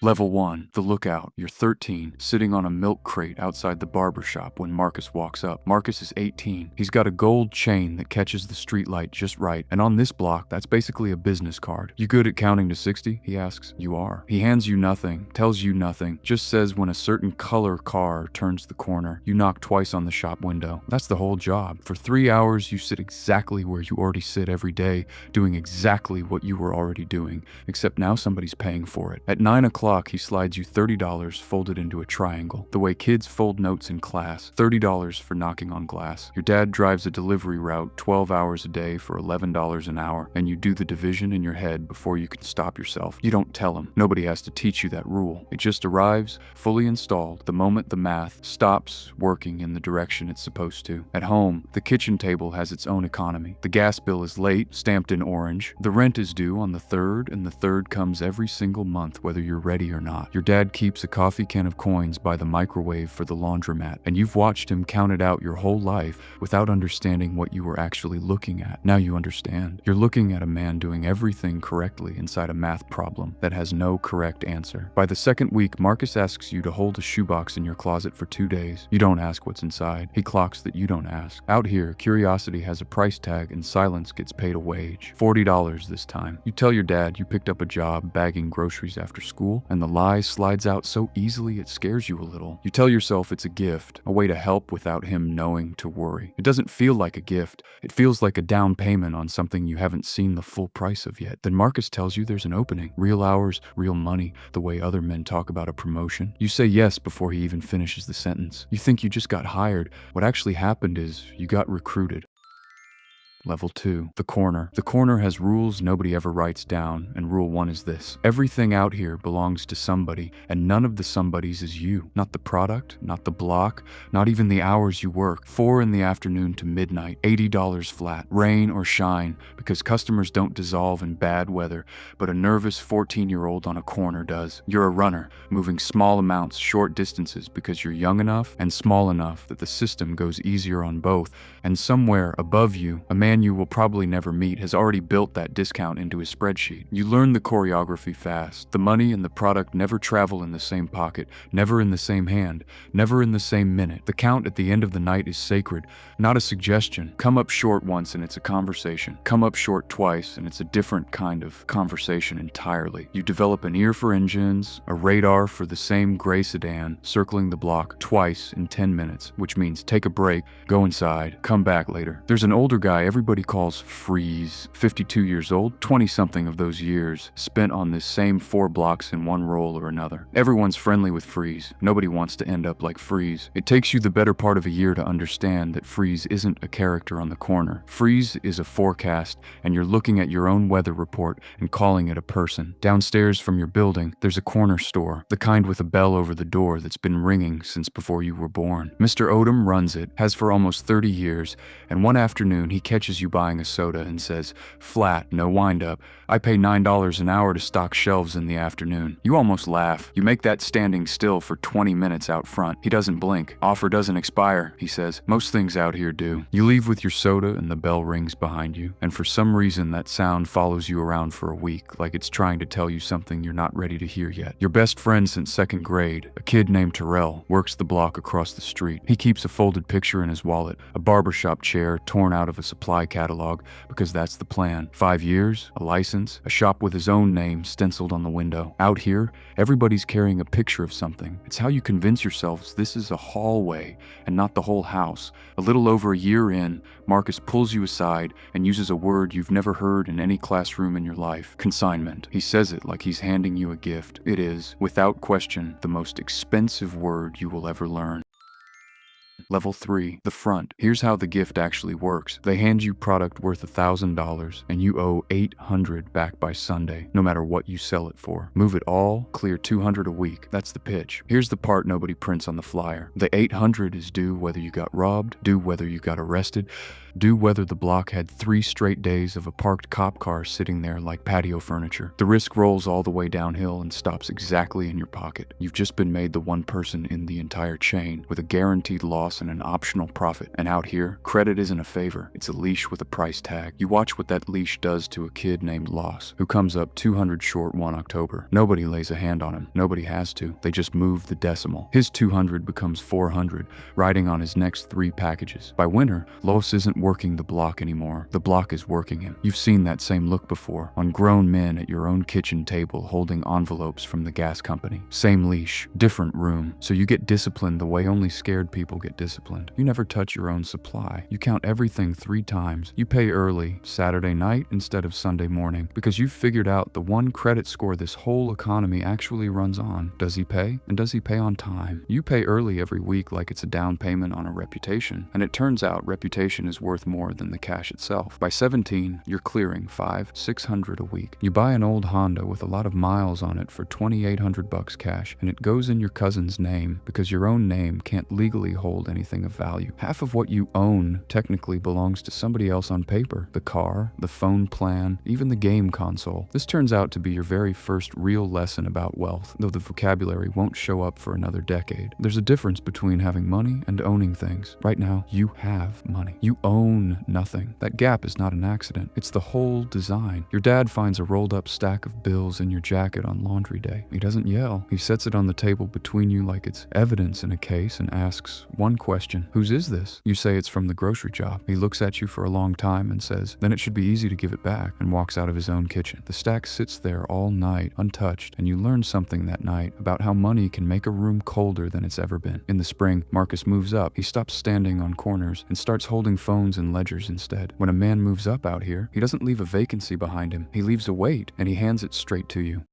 Level 1, the lookout. You're 13, sitting on a milk crate outside the barber shop when Marcus walks up. Marcus is 18. He's got a gold chain that catches the streetlight just right, and on this block, that's basically a business card. You good at counting to 60? He asks. You are. He hands you nothing, tells you nothing, just says when a certain color car turns the corner, you knock twice on the shop window. That's the whole job. For 3 hours, you sit exactly where you already sit every day, doing exactly what you were already doing, except now somebody's paying for it. At 9 o'clock, he slides you $30 folded into a triangle, the way kids fold notes in class. $30 for knocking on glass. Your dad drives a delivery route 12 hours a day for $11 an hour, and you do the division in your head before you can stop yourself. You don't tell him. Nobody has to teach you that rule. It just arrives, fully installed, the moment the math stops working in the direction it's supposed to. At home, the kitchen table has its own economy. The gas bill is late, stamped in orange. The rent is due on the 3rd, and the 3rd comes every single month, whether you're ready or not. Your dad keeps a coffee can of coins by the microwave for the laundromat, and you've watched him count it out your whole life without understanding what you were actually looking at. Now you understand. You're looking at a man doing everything correctly inside a math problem that has no correct answer. By the 2nd week, Marcus asks you to hold a shoebox in your closet for 2 days. You don't ask what's inside. He clocks that you don't ask. Out here, curiosity has a price tag and silence gets paid a wage. $40 this time. You tell your dad you picked up a job bagging groceries after school, and the lie slides out so easily it scares you a little. You tell yourself it's a gift, a way to help without him knowing to worry. It doesn't feel like a gift. It feels like a down payment on something you haven't seen the full price of yet. Then Marcus tells you there's an opening. Real hours, real money, the way other men talk about a promotion. You say yes before he even finishes the sentence. You think you just got hired. What actually happened is you got recruited. Level 2, the corner. The corner has rules nobody ever writes down, and rule 1 is this. Everything out here belongs to somebody, and none of the somebodies is you. Not the product, not the block, not even the hours you work. 4 in the afternoon to midnight, $80 flat, rain or shine, because customers don't dissolve in bad weather, but a nervous 14-year-old on a corner does. You're a runner, moving small amounts, short distances, because you're young enough and small enough that the system goes easier on both, and somewhere above you, a man you will probably never meet has already built that discount into his spreadsheet. You learn the choreography fast. The money and the product never travel in the same pocket, never in the same hand, never in the same minute. The count at the end of the night is sacred, not a suggestion. Come up short once and it's a conversation. Come up short twice and it's a different kind of conversation entirely. You develop an ear for engines, a radar for the same gray sedan, circling the block twice in 10 minutes, which means take a break, go inside, come back later. There's an older guy everybody calls Freeze, 52 years old, 20-something of those years spent on this same 4 blocks in one role or another. Everyone's friendly with Freeze. Nobody wants to end up like Freeze. It takes you the better part of a year to understand that Freeze isn't a character on the corner. Freeze is a forecast, and you're looking at your own weather report and calling it a person. Downstairs from your building, there's a corner store, the kind with a bell over the door that's been ringing since before you were born. Mr. Odom runs it, has for almost 30 years, and one afternoon he catches you buying a soda and says, "Flat, no wind-up. I pay $9 an hour to stock shelves in the afternoon." You almost laugh. You make that standing still for 20 minutes out front. He doesn't blink. "Offer doesn't expire," he says. "Most things out here do." You leave with your soda and the bell rings behind you, and for some reason that sound follows you around for a week, like it's trying to tell you something you're not ready to hear yet. Your best friend since 2nd grade, a kid named Terrell, works the block across the street. He keeps a folded picture in his wallet, a barbershop chair torn out of a supply catalog, because that's the plan. 5 years, a license, a shop with his own name stenciled on the window. Out here, everybody's carrying a picture of something. It's how you convince yourselves this is a hallway and not the whole house. A little over a year in, Marcus pulls you aside and uses a word you've never heard in any classroom in your life. Consignment. He says it like he's handing you a gift. It is, without question, the most expensive word you will ever learn. Level 3, the front. Here's how the gift actually works. They hand you product worth $1,000 and you owe $800 back by Sunday, no matter what you sell it for. Move it all, clear $200 a week. That's the pitch. Here's the part nobody prints on the flyer. The $800 is due whether you got robbed, due whether you got arrested, due whether the block had 3 straight days of a parked cop car sitting there like patio furniture. The risk rolls all the way downhill and stops exactly in your pocket. You've just been made the one person in the entire chain with a guaranteed loss and an optional profit. And out here, credit isn't a favor, it's a leash with a price tag. You watch what that leash does to a kid named Loss, who comes up 200 short one October. Nobody lays a hand on him. Nobody has to. They just move the decimal. His 200 becomes 400, riding on his next 3 packages. By winter, Loss isn't working the block anymore. The block is working him. You've seen that same look before, on grown men at your own kitchen table holding envelopes from the gas company. Same leash, different room. So you get disciplined the way only scared people get disciplined. You never touch your own supply. You count everything 3 times. You pay early, Saturday night instead of Sunday morning, because you've figured out the one credit score this whole economy actually runs on. Does he pay? And does he pay on time? You pay early every week like it's a down payment on a reputation, and it turns out reputation is worth more than the cash itself. By 17, you're clearing $500-600 a week. You buy an old Honda with a lot of miles on it for $2,800 cash, and it goes in your cousin's name because your own name can't legally hold anything of value. Half of what you own technically belongs to somebody else on paper. The car, the phone plan, even the game console. This turns out to be your very first real lesson about wealth, though the vocabulary won't show up for another decade. There's a difference between having money and owning things. Right now, you have money. You own nothing. That gap is not an accident. It's the whole design. Your dad finds a rolled up stack of bills in your jacket on laundry day. He doesn't yell. He sets it on the table between you like it's evidence in a case and asks one question: whose is this? You say it's from the grocery job. He looks at you for a long time and says, then it should be easy to give it back, and walks out of his own kitchen. The stack sits there all night, untouched, and you learn something that night about how money can make a room colder than it's ever been. In the spring, Marcus moves up. He stops standing on corners and starts holding phones and ledgers instead. When a man moves up out here, he doesn't leave a vacancy behind him. He leaves a weight, and he hands it straight to you.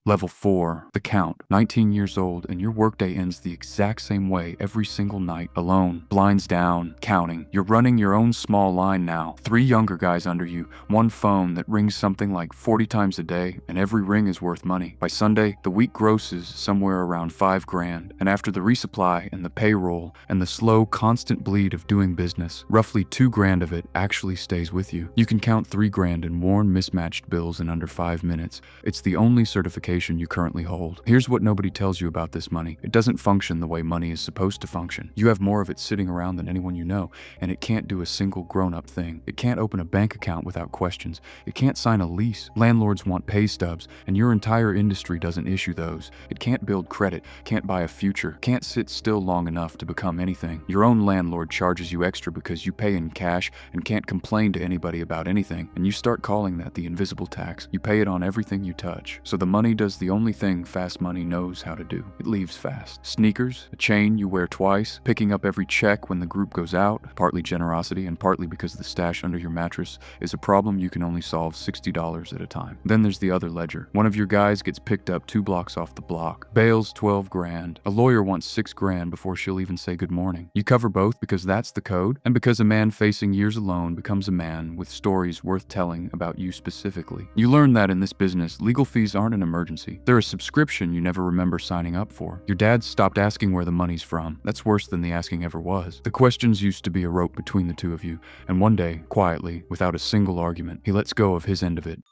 Level 4, the count. 19 years old, and your workday ends the exact same way every single night. Alone, blinds down, counting. You're running your own small line now. 3 younger guys under you, 1 phone that rings something like 40 times a day, and every ring is worth money. By Sunday, the week grosses somewhere around $5,000, and after the resupply and the payroll and the slow, constant bleed of doing business, roughly $2,000 of it actually stays with you. You can count $3,000 in worn, mismatched bills in under 5 minutes. It's the only certification you currently hold. Here's what nobody tells you about this money. It doesn't function the way money is supposed to function. You have more of it sitting around than anyone you know, and it can't do a single grown-up thing. It can't open a bank account without questions. It can't sign a lease. Landlords want pay stubs, and your entire industry doesn't issue those. It can't build credit, can't buy a future, can't sit still long enough to become anything. Your own landlord charges you extra because you pay in cash and can't complain to anybody about anything, and you start calling that the invisible tax. You pay it on everything you touch. So the money does the only thing fast money knows how to do. It leaves fast. Sneakers, a chain you wear twice, picking up every check when the group goes out, partly generosity and partly because the stash under your mattress is a problem you can only solve $60 at a time. Then there's the other ledger. One of your guys gets picked up 2 blocks off the block. Bail's $12,000. A lawyer wants $6,000 before she'll even say good morning. You cover both because that's the code, and because a man facing years alone becomes a man with stories worth telling about you specifically. You learn that in this business, legal fees aren't an emergency. They're a subscription you never remember signing up for. Your dad stopped asking where the money's from. That's worse than the asking ever was. The questions used to be a rope between the two of you, and one day, quietly, without a single argument, he lets go of his end of it.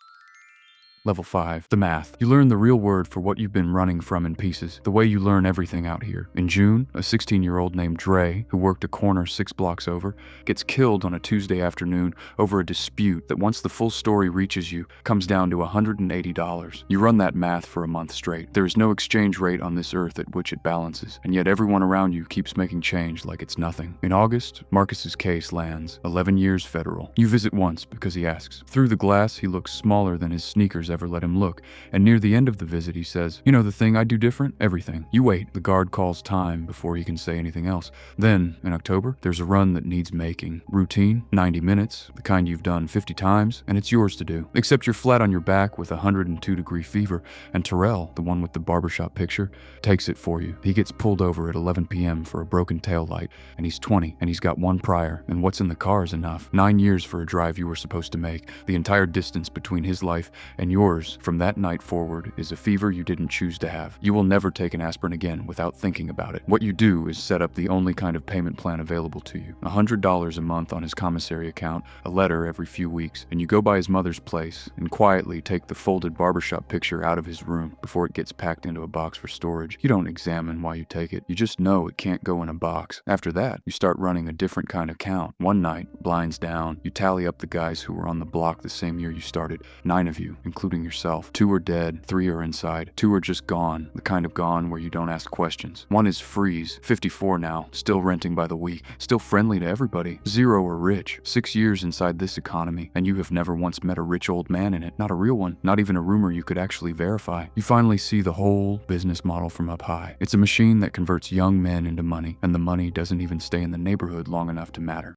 Level 5, the math. You learn the real word for what you've been running from in pieces, the way you learn everything out here. In June, a 16-year-old named Dre, who worked a corner 6 blocks over, gets killed on a Tuesday afternoon over a dispute that, once the full story reaches you, comes down to $180. You run that math for a month straight. There is no exchange rate on this earth at which it balances, and yet everyone around you keeps making change like it's nothing. In August, Marcus's case lands, 11 years federal. You visit once because he asks. Through the glass, he looks smaller than his sneakers ever let him look, and near the end of the visit he says, "You know the thing I do different? Everything." You wait. The guard calls time before he can say anything else. Then, in October, there's a run that needs making. Routine, 90 minutes, the kind you've done 50 times, and it's yours to do. Except you're flat on your back with a 102-degree fever, and Terrell, the one with the barbershop picture, takes it for you. He gets pulled over at 11 p.m. for a broken taillight, and he's 20, and he's got 1 prior, and what's in the car is enough. 9 years for a drive you were supposed to make, the entire distance between his life and yours yours, from that night forward, is a fever you didn't choose to have. You will never take an aspirin again without thinking about it. What you do is set up the only kind of payment plan available to you. $100 a month on his commissary account, a letter every few weeks, and you go by his mother's place and quietly take the folded barbershop picture out of his room before it gets packed into a box for storage. You don't examine why you take it. You just know it can't go in a box. After that, you start running a different kind of count. One night, blinds down, you tally up the guys who were on the block the same year you started. 9 of you, including yourself. 2 are dead, 3 are inside, 2 are just gone, the kind of gone where you don't ask questions. 1 is Freeze, 54 now, still renting by the week, still friendly to everybody. 0 are rich. 6 years inside this economy, and you have never once met a rich old man in it. Not a real one, not even a rumor you could actually verify. You finally see the whole business model from up high. It's a machine that converts young men into money, and the money doesn't even stay in the neighborhood long enough to matter.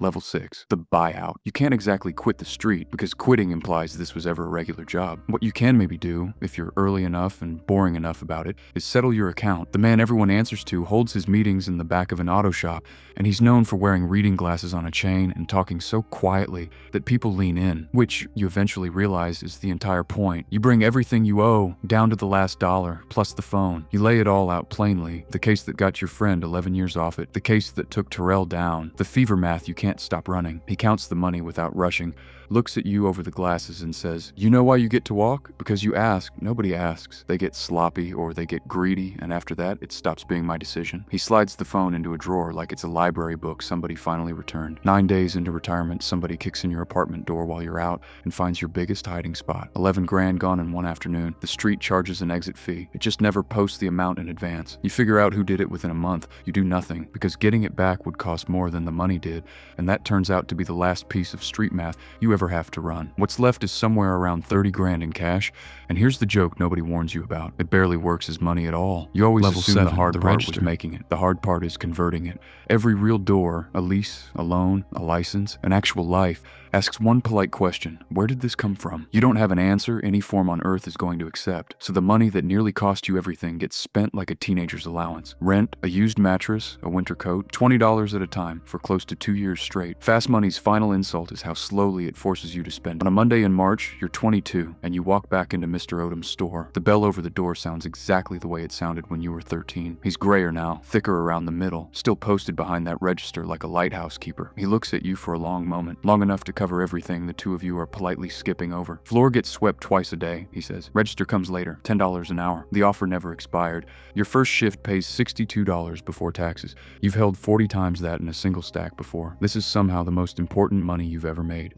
Level 6, the buyout. You can't exactly quit the street, because quitting implies this was ever a regular job. What you can maybe do, if you're early enough and boring enough about it, is settle your account. The man everyone answers to holds his meetings in the back of an auto shop, and he's known for wearing reading glasses on a chain and talking so quietly that people lean in, which you eventually realize is the entire point. You bring everything you owe, down to the last dollar, plus the phone. You lay it all out plainly, the case that got your friend 11 years off it, the case that took Terrell down, the fever math you can't stop running. He counts the money without rushing, looks at you over the glasses and says, "You know why you get to walk? Because you ask." Nobody asks. They get sloppy or they get greedy, and after that, it stops being my decision. He slides the phone into a drawer like it's a library book somebody finally returned. 9 days into retirement, somebody kicks in your apartment door while you're out and finds your biggest hiding spot. 11 grand gone in one afternoon. The street charges an exit fee. It just never posts the amount in advance. You figure out who did it within a month. You do nothing, because getting it back would cost more than the money did, and that turns out to be the last piece of street math you ever have to run. What's left is somewhere around 30 grand in cash, and here's the joke nobody warns you about. It barely works as money at all. You always assume the hard part was making it. The hard part is converting it. Every real door, a lease, a loan, a license, an actual life, asks one polite question: where did this come from? You don't have an answer any form on earth is going to accept, so the money that nearly cost you everything gets spent like a teenager's allowance. Rent, a used mattress, a winter coat, $20 at a time for close to 2 years straight. Fast money's final insult is how slowly it forces you to spend. On a Monday in March, you're 22, and you walk back into Mr. Odom's store. The bell over the door sounds exactly the way it sounded when you were 13. He's grayer now, thicker around the middle, still posted behind that register like a lighthouse keeper. He looks at you for a long moment, long enough to cover everything the two of you are politely skipping over. Floor gets swept twice a day, he says. Register comes later, $10 an hour. The offer never expired. Your first shift pays $62 before taxes. You've held 40 times that in a single stack before. This is somehow the most important money you've ever made.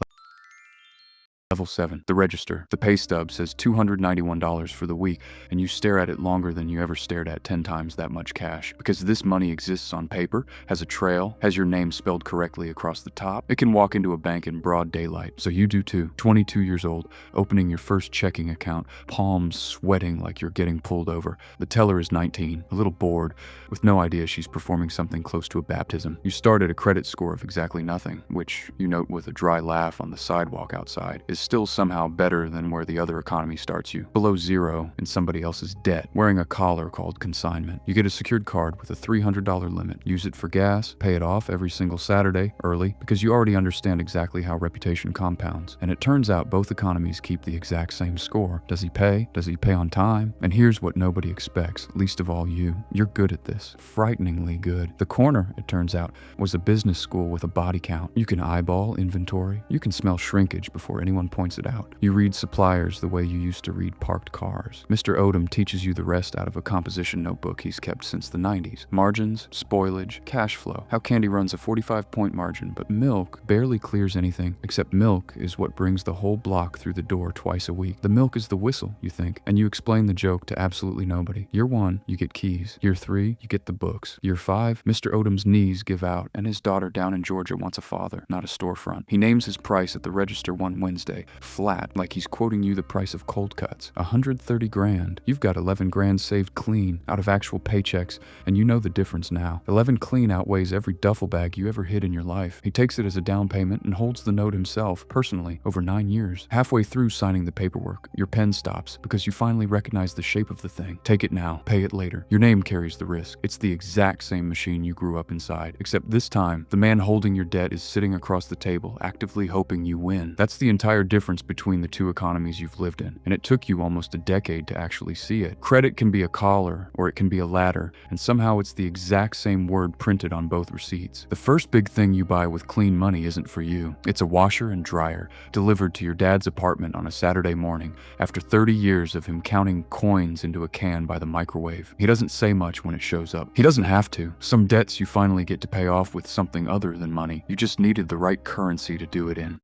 Level 7, the register. The pay stub says $291 for the week, and you stare at it longer than you ever stared at 10 times that much cash. Because this money exists on paper, has a trail, has your name spelled correctly across the top. It can walk into a bank in broad daylight, so you do too. 22 years old, opening your first checking account, palms sweating like you're getting pulled over. The teller is 19, a little bored, with no idea she's performing something close to a baptism. You start at a credit score of exactly nothing, which you note with a dry laugh on the sidewalk outside, is still somehow better than where the other economy starts you. Below 0 in somebody else's debt, wearing a collar called consignment. You get a secured card with a $300 limit. Use it for gas, pay it off every single Saturday, early, because you already understand exactly how reputation compounds. And it turns out both economies keep the exact same score. Does he pay? Does he pay on time? And here's what nobody expects, least of all you. You're good at this. Frighteningly good. The corner, it turns out, was a business school with a body count. You can eyeball inventory. You can smell shrinkage before anyone points it out. You read suppliers the way you used to read parked cars. Mr. Odom teaches you the rest out of a composition notebook he's kept since the 90s. Margins, spoilage, cash flow, how candy runs a 45-point margin, but milk barely clears anything, except milk is what brings the whole block through the door twice a week. The milk is the whistle, you think, and you explain the joke to absolutely nobody. Year 1, you get keys. Year 3, you get the books. Year 5, Mr. Odom's knees give out, and his daughter down in Georgia wants a father, not a storefront. He names his price at the register one Wednesday, flat, like he's quoting you the price of cold cuts. 130 grand. You've got 11 grand saved clean, out of actual paychecks, and you know the difference now. 11 clean outweighs every duffel bag you ever hid in your life. He takes it as a down payment and holds the note himself, personally, over 9 years. Halfway through signing the paperwork, your pen stops, because you finally recognize the shape of the thing. Take it now, pay it later. Your name carries the risk. It's the exact same machine you grew up inside, except this time, the man holding your debt is sitting across the table, actively hoping you win. That's the entire entire difference between the two economies you've lived in, and it took you almost a decade to actually see it. Credit can be a collar, or it can be a ladder, and somehow it's the exact same word printed on both receipts. The first big thing you buy with clean money isn't for you. It's a washer and dryer, delivered to your dad's apartment on a Saturday morning, after 30 years of him counting coins into a can by the microwave. He doesn't say much when it shows up. He doesn't have to. Some debts you finally get to pay off with something other than money. You just needed the right currency to do it in.